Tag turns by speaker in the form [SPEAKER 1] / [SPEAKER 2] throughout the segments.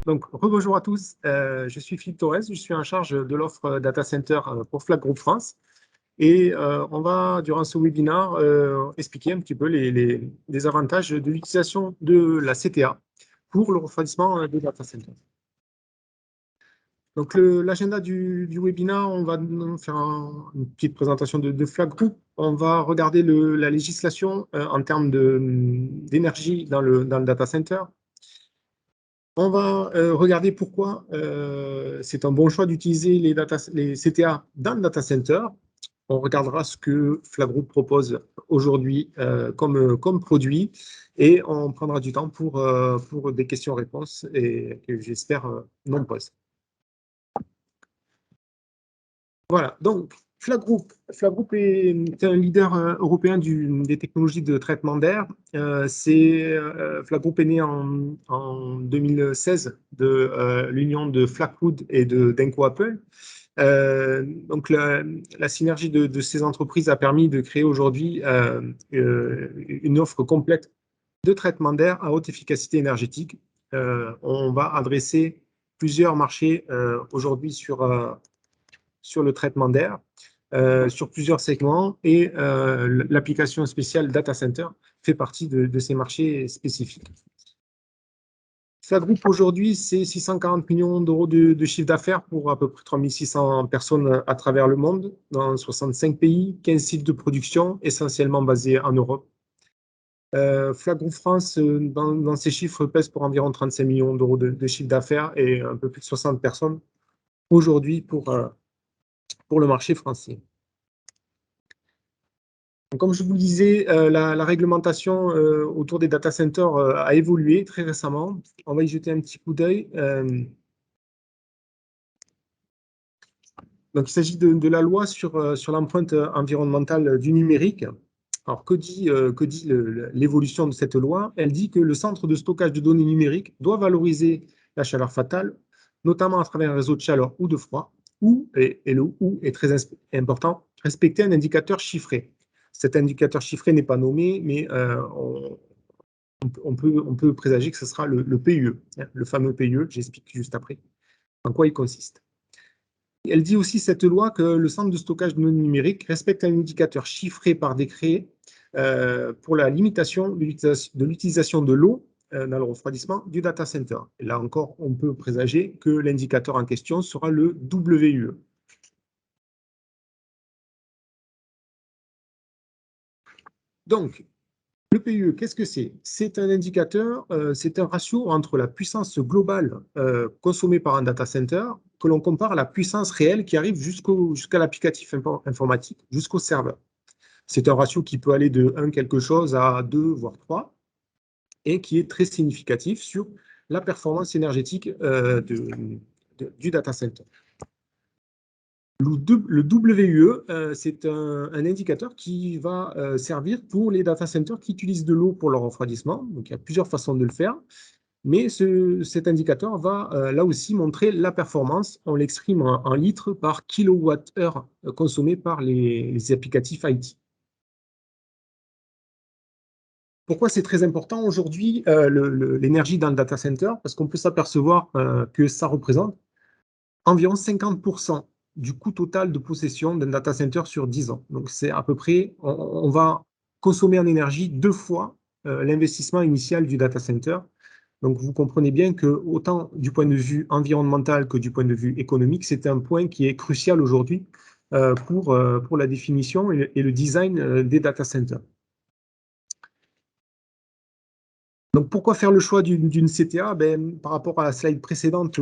[SPEAKER 1] Donc, rebonjour à tous. Je suis Philippe Torres, je suis en charge de l'offre Data Center pour Flag Group France. Et on va, durant ce webinaire, expliquer un petit peu les avantages de l'utilisation de la CTA pour le refroidissement des data centers. Donc, l'agenda du webinaire, on va faire une petite présentation de Flag Group. On va regarder la législation en termes d'énergie dans le data center. On va regarder pourquoi c'est un bon choix d'utiliser les CTA dans le data center. On regardera ce que Flag Group propose aujourd'hui comme produit et on prendra du temps pour des questions-réponses et que j'espère nombreuses. Voilà, donc Flag Group est un leader européen des technologies de traitement d'air. Flag Group est né en 2016 de l'union de Flagwood et de Denko Apple. Donc la synergie de ces entreprises a permis de créer aujourd'hui une offre complète de traitement d'air à haute efficacité énergétique. On va adresser plusieurs marchés aujourd'hui sur le traitement d'air, sur plusieurs segments, et l'application spéciale Data Center fait partie de ces marchés spécifiques. Flag Group aujourd'hui, c'est 640 millions d'euros de chiffre d'affaires pour à peu près 3600 personnes à travers le monde, dans 65 pays, 15 sites de production, essentiellement basés en Europe. Flag Group France, dans ces chiffres, pèse pour environ 35 millions d'euros de chiffre d'affaires et un peu plus de 60 personnes aujourd'hui pour le marché français. Donc, comme je vous le disais, la réglementation autour des data centers a évolué très récemment. On va y jeter un petit coup d'œil. Donc, il s'agit de la loi sur l'empreinte environnementale du numérique. Alors, que dit l'évolution de cette loi? Elle dit que le centre de stockage de données numériques doit valoriser la chaleur fatale, notamment à travers un réseau de chaleur ou de froid, et le ou est très important, respecter un indicateur chiffré. Cet indicateur chiffré n'est pas nommé, mais on peut présager que ce sera le PUE, le fameux PUE, j'explique juste après en quoi il consiste. Elle dit aussi, cette loi, que le centre de stockage de données numériques respecte un indicateur chiffré par décret pour la limitation de l'utilisation de l'eau dans le refroidissement du data center. Et là encore, on peut présager que l'indicateur en question sera le WUE. Donc, le PUE, qu'est-ce que c'est? C'est un indicateur, c'est un ratio entre la puissance globale consommée par un data center que l'on compare à la puissance réelle qui arrive jusqu'à l'applicatif informatique, jusqu'au serveur. C'est un ratio qui peut aller de 1 quelque chose à 2, voire 3, et qui est très significatif sur la performance énergétique du data center. Le WUE, c'est un indicateur qui va servir pour les data centers qui utilisent de l'eau pour leur refroidissement. Donc, il y a plusieurs façons de le faire. Mais cet indicateur va là aussi montrer la performance. On l'exprime en litres par kilowattheure consommé par les applicatifs IT. Pourquoi c'est très important aujourd'hui l'énergie dans le data center? Parce qu'on peut s'apercevoir que ça représente environ 50% du coût total de possession d'un data center sur 10 ans. Donc, c'est à peu près, on va consommer en énergie 2 fois l'investissement initial du data center. Donc, vous comprenez bien que, autant du point de vue environnemental que du point de vue économique, c'est un point qui est crucial aujourd'hui pour la définition et le design des data centers. Donc, pourquoi faire le choix d'une CTA? Par rapport à la slide précédente,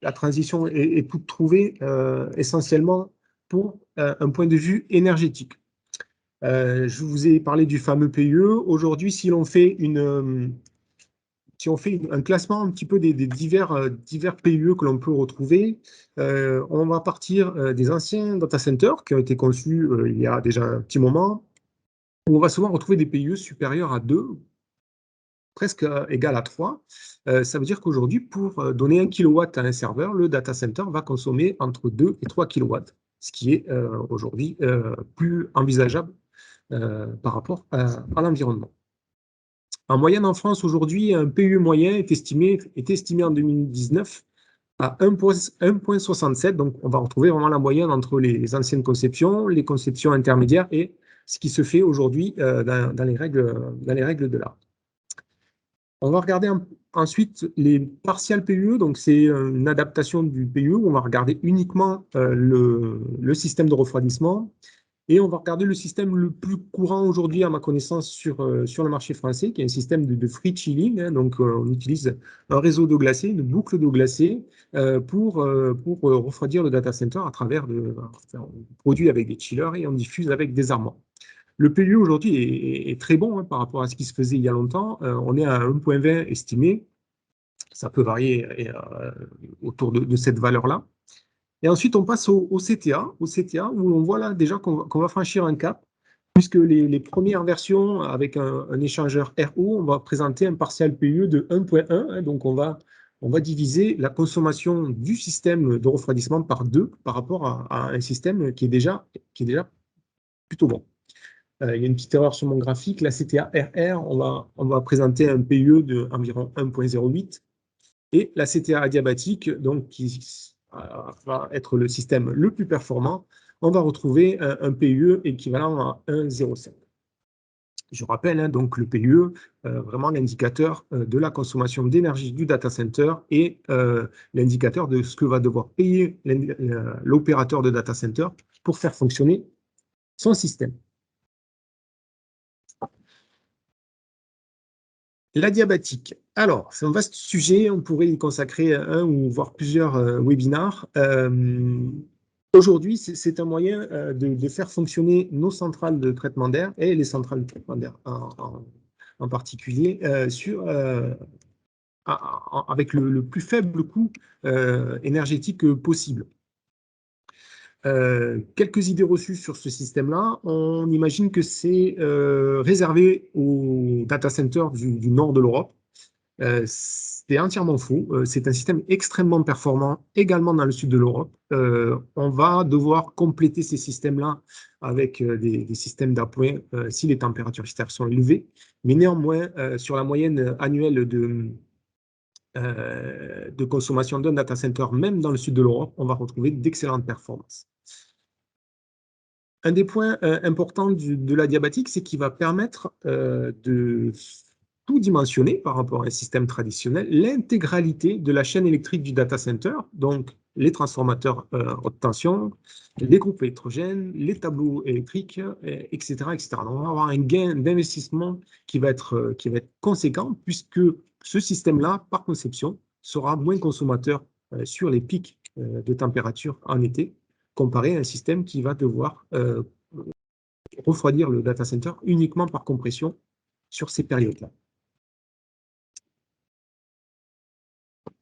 [SPEAKER 1] la transition est toute trouvée essentiellement pour un point de vue énergétique. Je vous ai parlé du fameux PUE. Aujourd'hui, si on fait un classement un petit peu des divers PUE que l'on peut retrouver, on va partir des anciens data centers qui ont été conçus il y a déjà un petit moment, où on va souvent retrouver des PUE supérieurs à 2, presque égal à 3. Ça veut dire qu'aujourd'hui, pour donner 1 kW à un serveur, le data center va consommer entre 2 et 3 kW, ce qui est aujourd'hui plus envisageable par rapport à l'environnement. En moyenne, en France, aujourd'hui, un PUE moyen est estimé en 2019 à 1,67. Donc, on va retrouver vraiment la moyenne entre les anciennes conceptions, les conceptions intermédiaires et ce qui se fait aujourd'hui dans les règles de l'art. On va regarder ensuite les partial PUE. Donc, c'est une adaptation du PUE où on va regarder uniquement le système de refroidissement. Et on va regarder le système le plus courant aujourd'hui, à ma connaissance, sur le marché français, qui est un système de free chilling, hein. Donc, on utilise un réseau d'eau glacée, une boucle d'eau glacée pour refroidir le data center à travers on produit avec des chillers et on diffuse avec des armoires. Le PUE aujourd'hui est très bon, hein, par rapport à ce qui se faisait il y a longtemps. On est à 1,20 estimé. Ça peut varier autour de cette valeur-là. Et ensuite, on passe au CTA, où on voit là déjà qu'on va franchir un cap, puisque les premières versions avec un échangeur RO, on va présenter un partial PUE de 1,1. Hein. Donc, on va diviser la consommation du système de refroidissement par 2 par rapport à un système qui est déjà plutôt bon. Il y a une petite erreur sur mon graphique. La CTA RR, on va présenter un PUE d'environ 1,08. Et la CTA adiabatique, donc, qui va être le système le plus performant, on va retrouver un PUE équivalent à 1,05. Je rappelle, hein, donc le PUE, vraiment l'indicateur de la consommation d'énergie du data center et l'indicateur de ce que va devoir payer l'opérateur de data center pour faire fonctionner son système. L'adiabatique. Alors, c'est un vaste sujet, on pourrait y consacrer un ou voire plusieurs webinars. Aujourd'hui, c'est un moyen de faire fonctionner nos centrales de traitement d'air et les centrales de traitement d'air en particulier avec le plus faible coût énergétique possible. Quelques idées reçues sur ce système-là. On imagine que c'est réservé aux data centers du nord de l'Europe. C'est entièrement faux. C'est un système extrêmement performant également dans le sud de l'Europe. On va devoir compléter ces systèmes-là avec des systèmes d'appoint si les températures extérieures sont élevées. Mais néanmoins, sur la moyenne annuelle de consommation d'un data center, même dans le sud de l'Europe, on va retrouver d'excellentes performances. Un des points importants de la diabatique, c'est qu'il va permettre de tout dimensionner par rapport à un système traditionnel, l'intégralité de la chaîne électrique du data center, donc les transformateurs haute tension, les groupes électrogènes, les tableaux électriques, etc., etc. Donc, on va avoir un gain d'investissement qui va être conséquent, puisque ce système-là, par conception, sera moins consommateur sur les pics de température en été, comparé à un système qui va devoir refroidir le data center uniquement par compression sur ces périodes-là.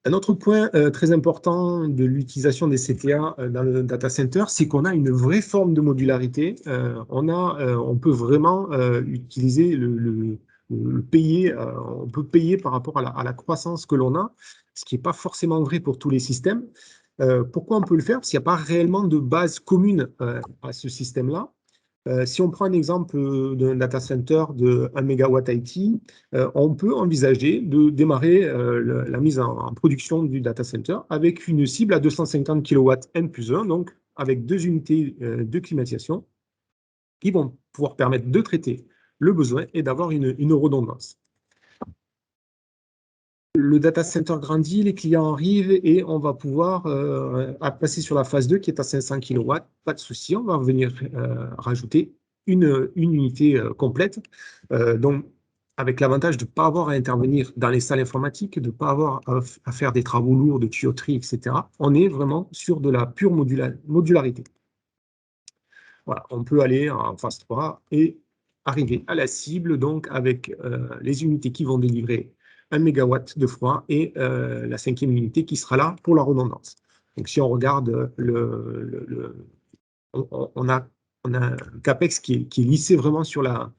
[SPEAKER 1] Un autre point très important de l'utilisation des CTA dans le data center, c'est qu'on a une vraie forme de modularité. On peut vraiment utiliser le payer, on peut payer par rapport à la croissance que l'on a, ce qui n'est pas forcément vrai pour tous les systèmes. Pourquoi on peut le faire? Parce qu'il n'y a pas réellement de base commune à ce système-là. Si on prend un exemple d'un data center de 1 MW IT, on peut envisager de démarrer la mise en production du data center avec une cible à 250 kW N+1, donc avec 2 unités de climatisation qui vont pouvoir permettre de traiter le besoin et d'avoir une redondance. Le data center grandit, les clients arrivent et on va pouvoir passer sur la phase 2 qui est à 500 kW. Pas de souci, on va venir rajouter une unité complète. Donc, avec l'avantage de ne pas avoir à intervenir dans les salles informatiques, de ne pas avoir à faire des travaux lourds de tuyauterie, etc. On est vraiment sur de la pure modularité. Voilà, on peut aller en phase 3 et arriver à la cible, donc avec les unités qui vont délivrer 1 MW de froid et la 5e unité qui sera là pour la redondance. Donc, si on regarde, on a un CAPEX qui est lissé vraiment sur la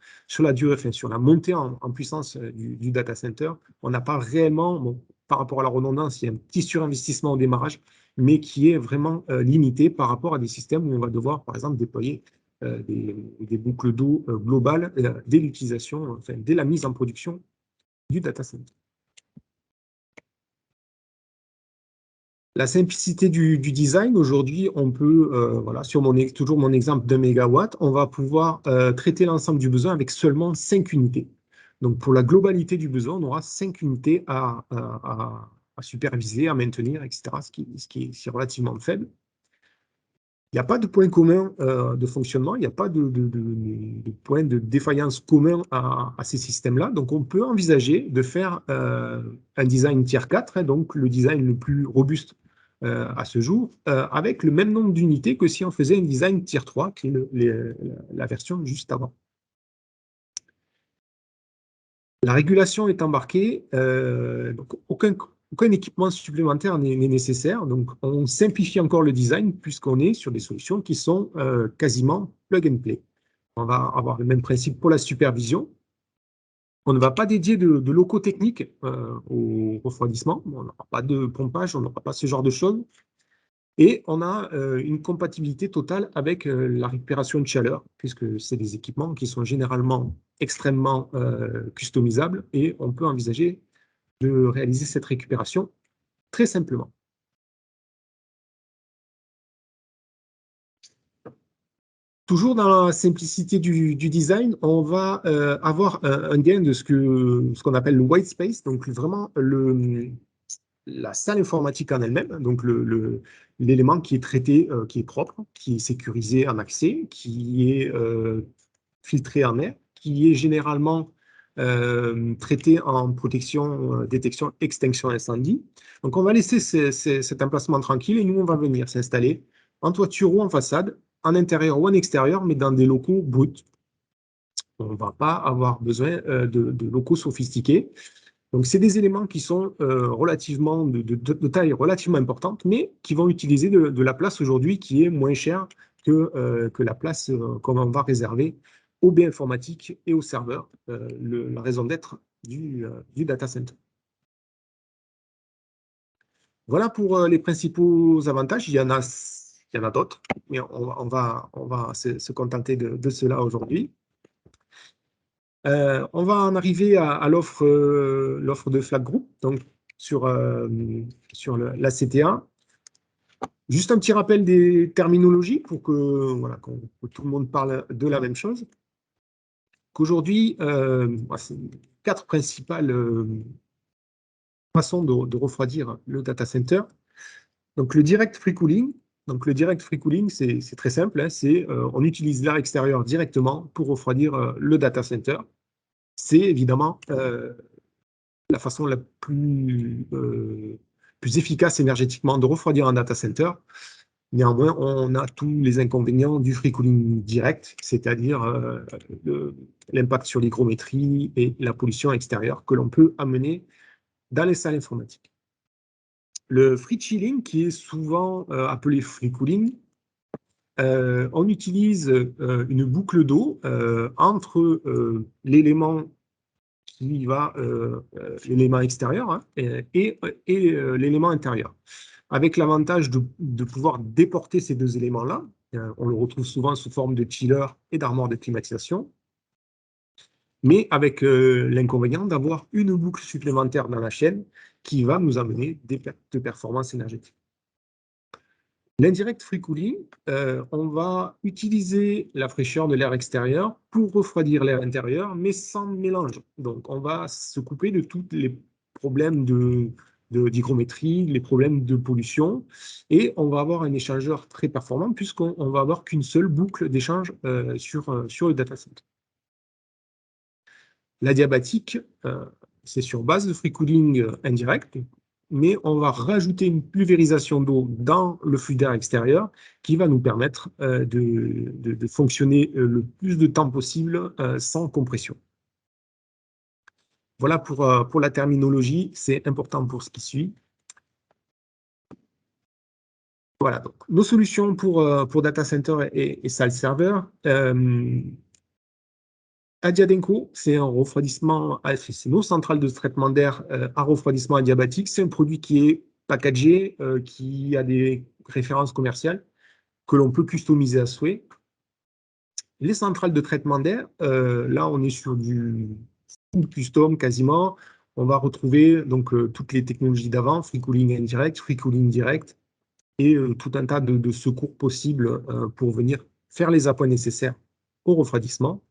[SPEAKER 1] durée, enfin, sur la montée en puissance du data center. On n'a pas réellement, bon, par rapport à la redondance, il y a un petit surinvestissement au démarrage, mais qui est vraiment limité par rapport à des systèmes où on va devoir, par exemple, déployer des boucles d'eau globales dès l'utilisation, enfin, dès la mise en production du data center. La simplicité du design, aujourd'hui, on peut, voilà, sur toujours mon exemple de mégawatt, on va pouvoir traiter l'ensemble du besoin avec seulement 5 unités. Donc, pour la globalité du besoin, on aura 5 unités à superviser, à maintenir, etc., ce qui est relativement faible. Il n'y a pas de point commun de fonctionnement, il n'y a pas de point de défaillance commun à ces systèmes-là. Donc, on peut envisager de faire un design tier 4, hein, donc le design le plus robuste à ce jour, avec le même nombre d'unités que si on faisait un design tier 3, qui est la version juste avant. La régulation est embarquée, donc aucun équipement supplémentaire n'est nécessaire. Donc, on simplifie encore le design puisqu'on est sur des solutions qui sont quasiment plug and play. On va avoir le même principe pour la supervision. On ne va pas dédier de locaux techniques au refroidissement. On n'aura pas de pompage, on n'aura pas ce genre de choses. Et on a une compatibilité totale avec la récupération de chaleur, puisque c'est des équipements qui sont généralement extrêmement customisables et on peut envisager de réaliser cette récupération très simplement. Toujours dans la simplicité du design, on va avoir un gain de ce qu'on appelle le white space, donc vraiment la salle informatique en elle-même, donc l'élément qui est traité, qui est propre, qui est sécurisé en accès, qui est filtré en air, qui est généralement traité en protection, détection, extinction incendie. Donc on va laisser cet emplacement tranquille et nous on va venir s'installer en toiture ou en façade, en intérieur ou en extérieur, mais dans des locaux bruts. On ne va pas avoir besoin de locaux sophistiqués. Donc, c'est des éléments qui sont relativement de taille relativement importante, mais qui vont utiliser de la place aujourd'hui qui est moins chère que la place qu'on va réserver aux baies informatiques et aux serveurs, la raison d'être du data center. Voilà pour les principaux avantages. Il y en a d'autres, mais on va se contenter de cela aujourd'hui. On va en arriver à l'offre de Flag Group, donc sur la CTA. Juste un petit rappel des terminologies pour que tout le monde parle de la même chose. Qu'aujourd'hui, c'est 4 principales façons de refroidir le data center. Donc le direct free cooling. Donc le direct free cooling, c'est très simple, hein, on utilise l'air extérieur directement pour refroidir le data center. C'est évidemment la façon la plus efficace énergétiquement de refroidir un data center. Néanmoins, on a tous les inconvénients du free cooling direct, c'est-à-dire l'impact sur l'hygrométrie et la pollution extérieure que l'on peut amener dans les salles informatiques. Le free chilling, qui est souvent appelé free cooling, on utilise une boucle d'eau entre l'élément qui va l'élément extérieur hein, et l'élément intérieur. Avec l'avantage de pouvoir déporter ces deux éléments-là, on le retrouve souvent sous forme de chiller et d'armoire de climatisation, mais avec l'inconvénient d'avoir une boucle supplémentaire dans la chaîne qui va nous amener des pertes de performance énergétique. L'indirect free cooling, on va utiliser la fraîcheur de l'air extérieur pour refroidir l'air intérieur, mais sans mélange. Donc, on va se couper de tous les problèmes d'hygrométrie, les problèmes de pollution, et on va avoir un échangeur très performant puisqu'on va avoir qu'une seule boucle d'échange sur le data center. L'adiabatique, c'est sur base de free cooling indirect, mais on va rajouter une pulvérisation d'eau dans le flux d'air extérieur qui va nous permettre de fonctionner le plus de temps possible sans compression. Voilà pour la terminologie, c'est important pour ce qui suit. Voilà, donc nos solutions pour data center et salle serveur. Adiadenko, c'est un refroidissement, c'est nos centrales de traitement d'air à refroidissement adiabatique. C'est un produit qui est packagé, qui a des références commerciales que l'on peut customiser à souhait. Les centrales de traitement d'air, là, on est sur du full custom quasiment. on va retrouver donc toutes les technologies d'avant, free cooling indirect, free cooling direct, et tout un tas de secours possibles pour venir faire les appoints nécessaires au refroidissement.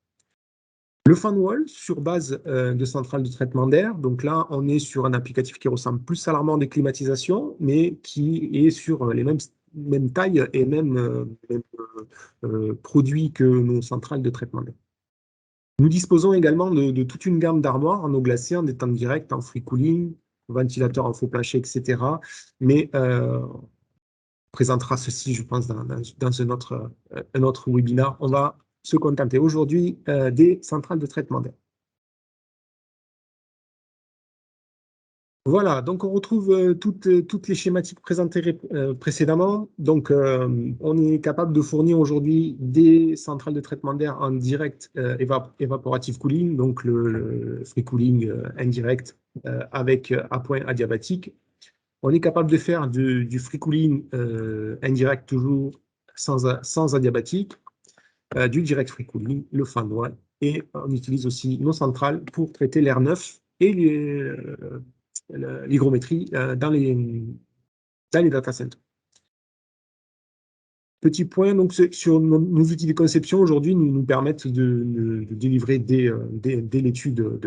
[SPEAKER 1] Le fan wall sur base de centrale de traitement d'air. Donc là, on est sur un applicatif qui ressemble plus à l'armoire de climatisation, mais qui est sur les mêmes tailles et mêmes produits que nos centrales de traitement d'air. Nous disposons également de toute une gamme d'armoires en eau glacée, en détente directe, en free cooling, ventilateur en faux plancher, etc. Mais on présentera ceci, je pense, dans un autre webinaire. On va se contenter aujourd'hui des centrales de traitement d'air. Voilà, donc on retrouve toutes les schématiques présentées précédemment. Donc, on est capable de fournir aujourd'hui des centrales de traitement d'air en direct evaporative cooling, donc le free cooling indirect avec appoint adiabatique. On est capable de faire du free cooling indirect toujours sans adiabatique, du direct free cooling, le fan wall, et on utilise aussi nos centrales pour traiter l'air neuf et l'hygrométrie dans les data centers. Petit point, donc, sur nos outils de conception aujourd'hui nous permettent de délivrer dès l'étude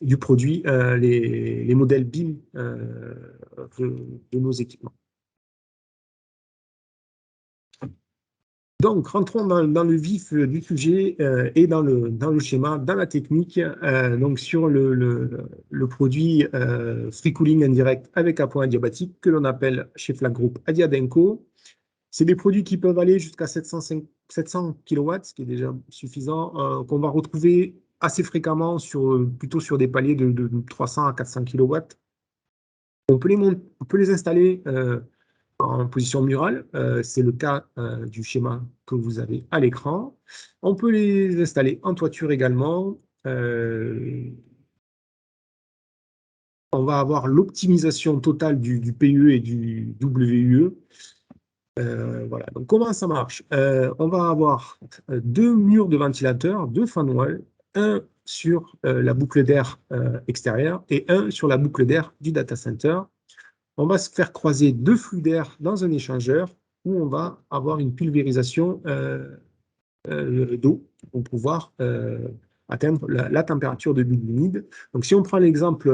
[SPEAKER 1] du produit les modèles BIM de nos équipements. Donc, rentrons dans le vif du sujet et dans le schéma, dans la technique. Donc, sur le produit free cooling indirect avec appoint adiabatique que l'on appelle chez Flag Group Adiadenko. C'est des produits qui peuvent aller jusqu'à 700 kW, ce qui est déjà suffisant, qu'on va retrouver assez fréquemment plutôt sur des paliers de 300 à 400 kW. On peut les installer en position murale, c'est le cas du schéma que vous avez à l'écran. On peut les installer en toiture également. On va avoir l'optimisation totale du PUE et du WUE. Voilà, donc comment ça marche? On va avoir deux murs de ventilateurs, deux fan walls, un sur la boucle d'air extérieure et un sur la boucle d'air du data center. On va se faire croiser deux flux d'air dans un échangeur où on va avoir une pulvérisation d'eau pour pouvoir atteindre la température de bulle humide. Donc, si on prend l'exemple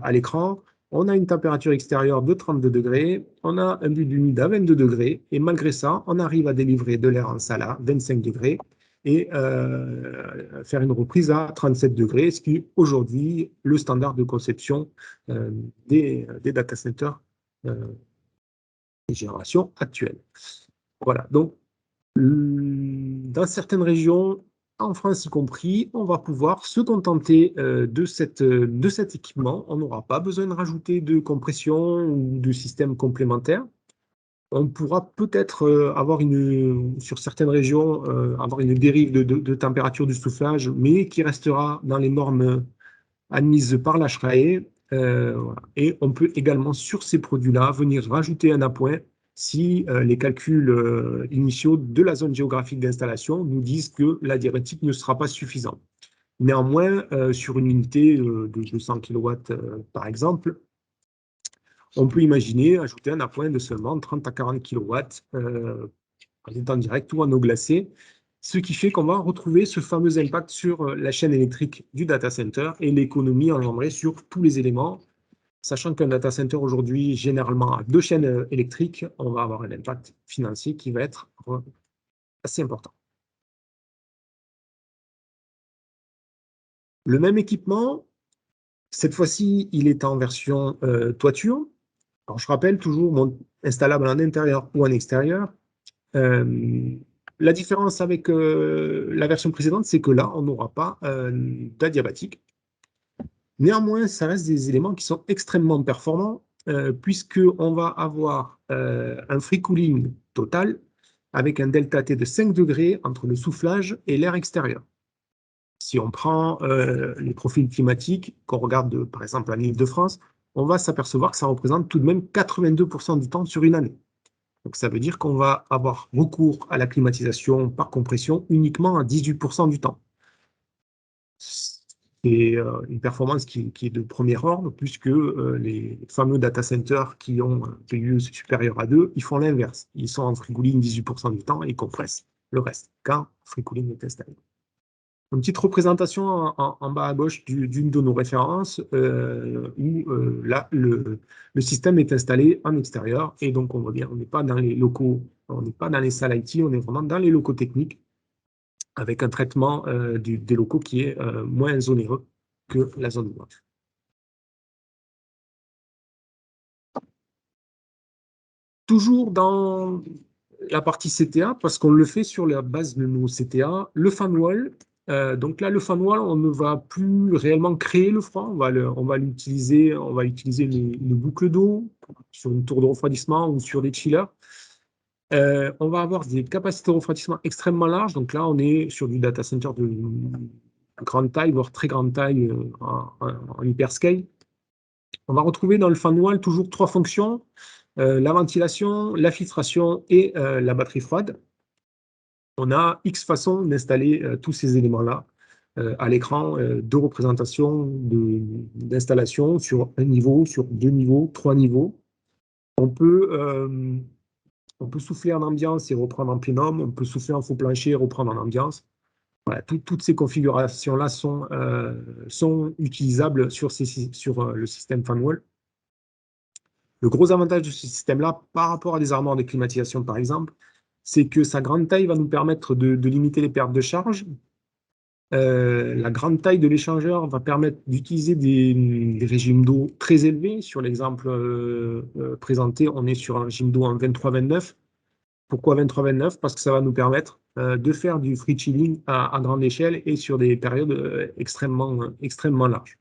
[SPEAKER 1] à l'écran, on a une température extérieure de 32 degrés, on a un bulle humide à 22 degrés, et malgré ça, on arrive à délivrer de l'air en salle à 25 degrés et faire une reprise à 37 degrés, ce qui est aujourd'hui le standard de conception des data centers des générations actuelles. Voilà, donc dans certaines régions, en France y compris, on va pouvoir se contenter de cet équipement. On n'aura pas besoin de rajouter de compression ou de système complémentaire. On pourra peut-être avoir sur certaines régions, avoir une dérive de température du soufflage, mais qui restera dans les normes admises par l'HRAE. Voilà. Et on peut également, sur ces produits-là, venir rajouter un appoint si les calculs initiaux de la zone géographique d'installation nous disent que la diurétique ne sera pas suffisante. Néanmoins, sur une unité de 200 kW, par exemple, on peut imaginer ajouter un appoint de seulement 30 à 40 kW en étant direct ou en eau glacée, ce qui fait qu'on va retrouver ce fameux impact sur la chaîne électrique du data center et l'économie engendrée sur tous les éléments. Sachant qu'un data center aujourd'hui, généralement, a deux chaînes électriques, on va avoir un impact financier qui va être assez important. Le même équipement, cette fois-ci, il est en version toiture. Alors, je rappelle toujours installable en intérieur ou en extérieur. La différence avec la version précédente, c'est que là, on n'aura pas d'adiabatique. Néanmoins, ça reste des éléments qui sont extrêmement performants puisqu'on va avoir un free cooling total avec un delta T de 5 degrés entre le soufflage et l'air extérieur. Si on prend les profils climatiques, qu'on regarde par exemple en Île-de-France, on va s'apercevoir que ça représente tout de même 82% du temps sur une année. Donc ça veut dire qu'on va avoir recours à la climatisation par compression uniquement à 18% du temps. et une performance qui est de premier ordre, puisque les fameux data centers qui ont un PUE supérieur à 2, ils font l'inverse. Ils sont en free cooling 18% du temps et ils compressent le reste quand free cooling est installé. Une petite représentation en bas à gauche d'une de nos références où là, le système est installé en extérieur et donc on voit bien, on n'est pas dans les locaux, on n'est pas dans les salles IT, on est vraiment dans les locaux techniques avec un traitement des locaux qui est moins onéreux que la zone blanche. Toujours dans la partie CTA, parce qu'on le fait sur la base de nos CTA, le fan wall. Donc là, le fan wall, on ne va plus réellement créer le froid, on va utiliser une boucle d'eau sur une tour de refroidissement ou sur des chillers. On va avoir des capacités de refroidissement extrêmement larges. Donc là, on est sur du data center de grande taille, voire très grande taille en hyperscale. On va retrouver dans le fan wall toujours trois fonctions, la ventilation, la filtration et la batterie froide. On a X façons d'installer tous ces éléments-là à l'écran de représentation d'installation sur un niveau, sur deux niveaux, trois niveaux. On peut, on peut souffler en ambiance et reprendre en plénum. On peut souffler en faux plancher et reprendre en ambiance. Voilà, toutes ces configurations-là sont utilisables sur le système FanWall. Le gros avantage de ce système-là, par rapport à des armoires de climatisation, par exemple, c'est que sa grande taille va nous permettre de limiter les pertes de charge. La grande taille de l'échangeur va permettre d'utiliser des régimes d'eau très élevés. Sur l'exemple présenté, on est sur un régime d'eau en 23-29. Pourquoi 23-29? Parce que ça va nous permettre de faire du free chilling à grande échelle et sur des périodes extrêmement larges.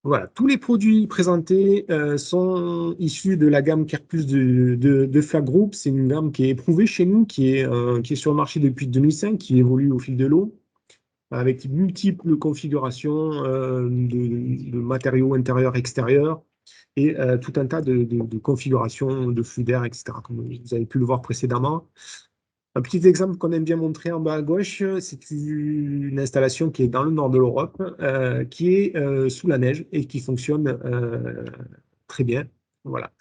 [SPEAKER 1] Voilà, tous les produits présentés sont issus de la gamme Careplus de Flag Group. C'est une gamme qui est éprouvée chez nous, qui est sur le marché depuis 2005, qui évolue au fil de l'eau, avec multiples configurations de matériaux intérieurs, extérieurs, et tout un tas de configurations de flux d'air, etc., comme vous avez pu le voir précédemment. Un petit exemple qu'on aime bien montrer en bas à gauche, c'est une installation qui est dans le nord de l'Europe, qui est sous la neige et qui fonctionne très bien. Voilà.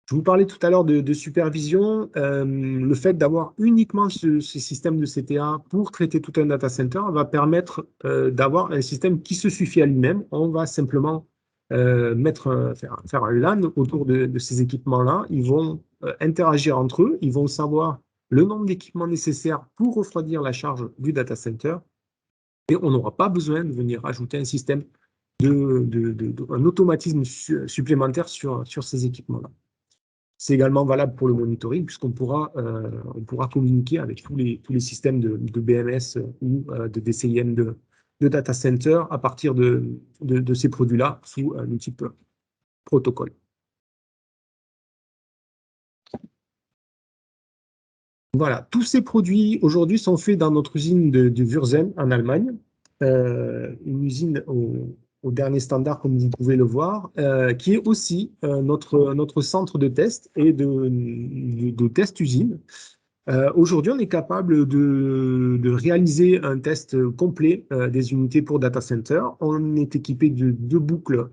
[SPEAKER 1] Je vous parlais tout à l'heure de supervision. Le fait d'avoir uniquement ce système de CTA pour traiter tout un data center va permettre d'avoir un système qui se suffit à lui-même. On va simplement faire un LAN autour de ces équipements-là. Ils vont interagir entre eux. Ils vont savoir le nombre d'équipements nécessaires pour refroidir la charge du data center. Et on n'aura pas besoin de venir ajouter un système, un automatisme supplémentaire sur ces équipements-là. C'est également valable pour le monitoring, puisqu'on on pourra communiquer avec tous les systèmes de BMS ou de DCIM de data center à partir de ces produits-là sous un type protocole. Voilà, tous ces produits aujourd'hui sont faits dans notre usine de Wurzen en Allemagne, une usine au dernier standard, comme vous pouvez le voir, qui est aussi notre centre de test et de test usine. Aujourd'hui, on est capable de réaliser un test complet des unités pour data center. On est équipé de deux boucles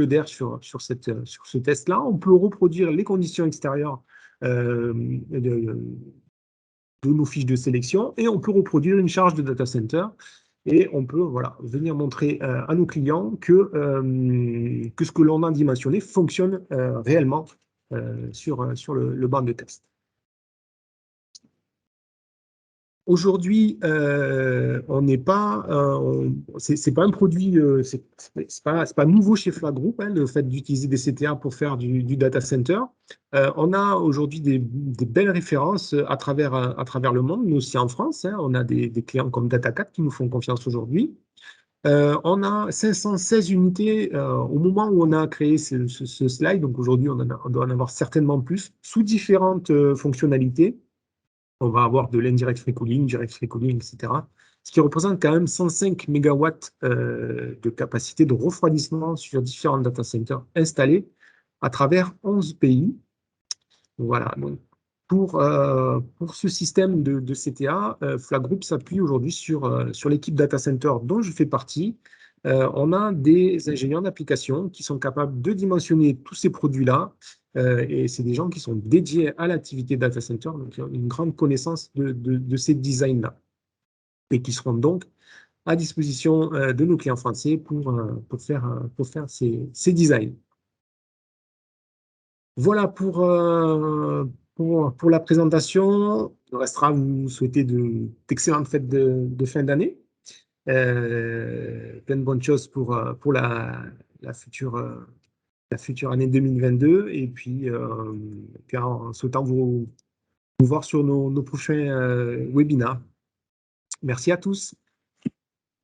[SPEAKER 1] d'air sur ce test-là. On peut reproduire les conditions extérieures de nos fiches de sélection et on peut reproduire une charge de data center. Et on peut venir montrer à nos clients que ce que l'on a dimensionné fonctionne réellement sur le banc de test. Aujourd'hui, on n'est pas, c'est pas un produit, c'est pas nouveau chez Flag Group, hein, le fait d'utiliser des CTA pour faire du data center. On a aujourd'hui des belles références à travers le monde, nous aussi en France. Hein, on a des clients comme Data4 qui nous font confiance aujourd'hui. On a 516 unités au moment où on a créé ce slide. Donc aujourd'hui, on doit en avoir certainement plus sous différentes fonctionnalités. On va avoir de l'indirect free cooling, direct free cooling, etc. Ce qui représente quand même 105 MW de capacité de refroidissement sur différents data centers installés à travers 11 pays. Voilà. Donc, Pour ce système de CTA, Flag Group s'appuie aujourd'hui sur l'équipe data center dont je fais partie. On a des ingénieurs d'application qui sont capables de dimensionner tous ces produits-là. Et c'est des gens qui sont dédiés à l'activité data center, donc qui ont une grande connaissance de ces designs-là. Et qui seront donc à disposition de nos clients français pour faire ces designs. Voilà pour la présentation. Il restera à vous souhaiter d'excellentes fêtes de fin d'année. Plein de bonnes choses pour la future année 2022. Et puis en souhaitant vous voir sur nos prochains webinars. Merci à tous.